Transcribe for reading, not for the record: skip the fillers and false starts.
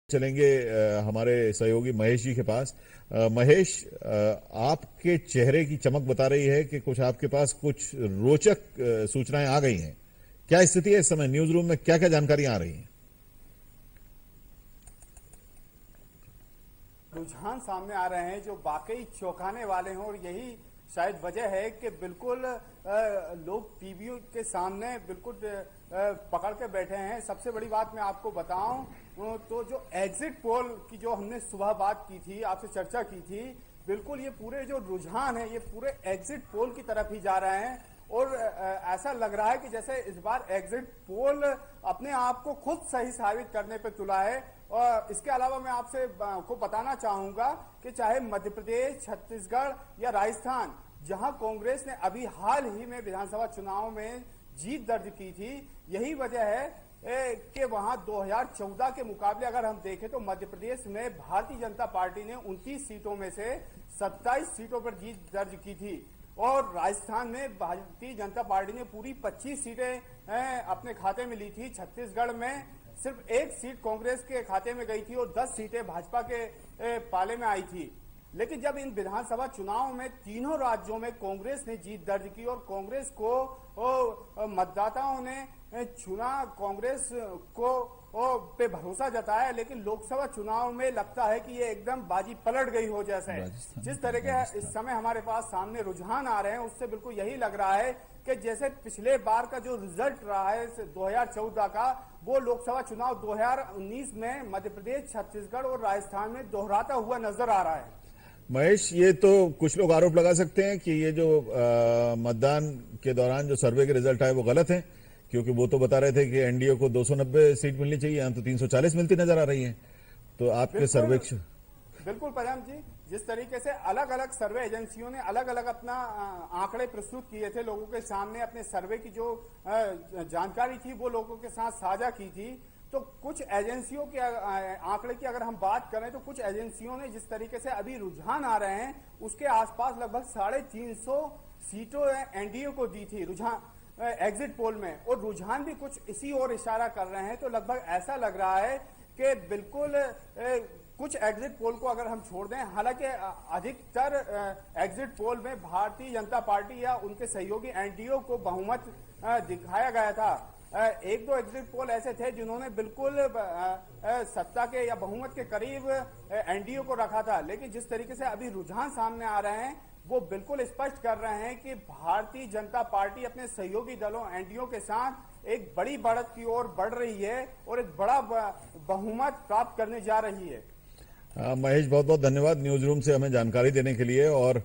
चलेंगे हमारे सहयोगी महेश जी के पास। महेश, आपके चेहरे की चमक बता रही है कि कुछ आपके पास कुछ रोचक सूचनाएं आ गई हैं। क्या स्थिति है इस समय न्यूज रूम में, क्या क्या जानकारियां आ रही हैं? रुझान सामने आ रहे हैं जो वाकई चौंकाने वाले हैं और यही शायद वजह है कि बिल्कुल लोग टीवी के सामने बिल्कुल पकड़ के बैठे हैं। सबसे बड़ी बात मैं आपको बताऊं तो जो एग्जिट पोल की जो हमने सुबह बात की थी, आपसे चर्चा की थी, बिल्कुल ये पूरे जो रुझान है ये पूरे एग्जिट पोल की तरफ ही जा रहे हैं और ऐसा लग रहा है कि जैसे इस बार एग्जिट पोल अपने आप को खुद सही साबित करने पे तुला है। और इसके अलावा मैं आपसे को बताना चाहूंगा कि चाहे मध्य प्रदेश, छत्तीसगढ़ या राजस्थान, जहां कांग्रेस ने अभी हाल ही में विधानसभा चुनाव में जीत दर्ज की थी, यही वजह है कि वहां 2014 के मुकाबले अगर हम देखें तो मध्य प्रदेश में भारतीय जनता पार्टी ने 29 सीटों में से 27 सीटों पर जीत दर्ज की थी और राजस्थान में भारतीय जनता पार्टी ने पूरी 25 सीटें अपने खाते में ली थी। छत्तीसगढ़ में सिर्फ एक सीट कांग्रेस के खाते में गई थी और 10 सीटें भाजपा के पाले में आई थी। लेकिन जब इन विधानसभा चुनाव में तीनों राज्यों में कांग्रेस ने जीत दर्ज की और कांग्रेस को मतदाताओं ने चुना, कांग्रेस को पे भरोसा जताया, लेकिन लोकसभा चुनाव में लगता है कि ये एकदम बाजी पलट गई हो जैसे है। जिस तरह के इस समय हमारे पास सामने रुझान आ रहे हैं उससे बिल्कुल यही लग रहा है कि जैसे पिछले बार का जो रिजल्ट रहा है 2014 का, वो लोकसभा चुनाव 2019 में मध्य प्रदेश, छत्तीसगढ़ और राजस्थान में दोहराता हुआ नजर आ रहा है। महेश, ये तो कुछ लोग आरोप लगा सकते हैं कि ये जो मतदान के दौरान जो सर्वे के रिजल्ट आए वो गलत है, क्योंकि वो तो बता रहे थे कि एनडीए को 290 सीट मिलनी चाहिए, यहाँ तो 340 मिलती नजर आ रही है। तो आपके सर्वेक्षण बिल्कुल पजाम जी, जिस तरीके से अलग अलग सर्वे एजेंसियों ने अलग अलग अपना आंकड़े प्रस्तुत किए थे, लोगों के सामने अपने सर्वे की जो जानकारी थी वो लोगों के साथ साझा की थी, तो कुछ एजेंसियों के आंकड़े की अगर हम बात करें तो कुछ एजेंसियों ने जिस तरीके से अभी रुझान आ रहे हैं उसके आसपास लगभग 350 सीटों एनडीए को दी थी रुझान एग्जिट पोल में, और रुझान भी कुछ इसी ओर इशारा कर रहे हैं। तो लगभग ऐसा लग रहा है कि बिल्कुल कुछ एग्जिट पोल को अगर हम छोड़ दें, हालांकि अधिकतर एग्जिट पोल में भारतीय जनता पार्टी या उनके सहयोगी एनडीए को बहुमत दिखाया गया था। एक दो एग्जिट पोल ऐसे थे जिन्होंने बिल्कुल सत्ता के या बहुमत के करीब एनडीए को रखा था, लेकिन जिस तरीके से अभी रुझान सामने आ रहे हैं वो बिल्कुल स्पष्ट कर रहे हैं कि भारतीय जनता पार्टी अपने सहयोगी दलों एनडीए के साथ एक बड़ी बढ़त की ओर बढ़ रही है और एक बड़ा बहुमत प्राप्त करने जा रही है। महेश, बहुत बहुत धन्यवाद न्यूज रूम से हमें जानकारी देने के लिए। और